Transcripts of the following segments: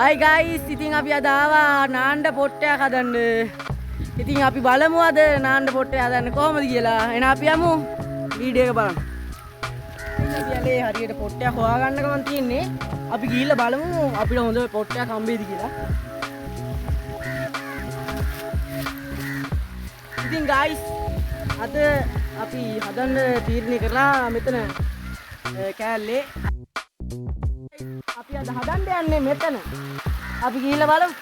Hi guys, ඉතින් අපි අද ආවා නාන්න පොට්ටයක් හදන්න. ඉතින් අපි බලමු අද නාන්න පොට්ටය හදන්න කොහොමද කියලා. එහෙනම් අපි යමු වීඩියෝ එක බලන්න. ඉතින් හරියට පොට්ටයක් හොයාගන්න ගමන් තියෙන්නේ. අපි ගිහිල්ලා බලමු අපිට හොඳ පොට්ටයක් හම්බෙයිද කියලා. ඉතින් guys, අද අපි හදන්න තීරණය කරලා මෙතන කෑල්ලේ අපි අද හදන්න යන්නේ මෙතන. අපි ගිහිල්ලා බලමු.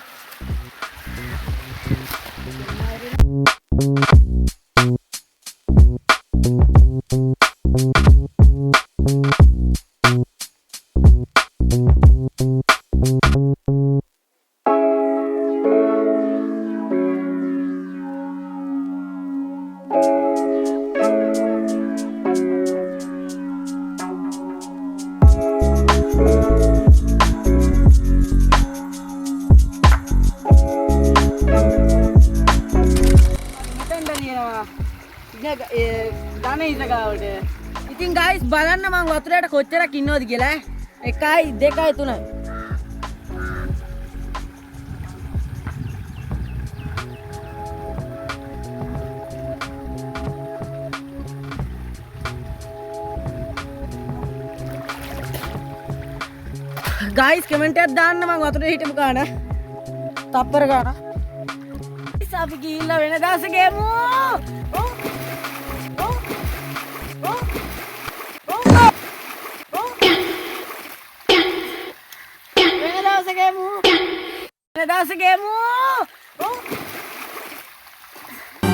ඉතින් guys බලන්න මං වතුරේට කොච්චරක් ඉන්නවද කියලා. 1 2 3 guys කමෙන්ට් එකක් දාන්න මං වතුරේ හිටපු ගාන. තප්පර ගාන. අපි ගිහිල්ලා වෙන දවසක ගේමු.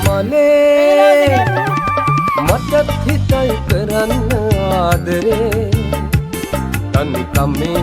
මනේ මටත් හිතයි කරන්න ආදරේ තනිකම් මේ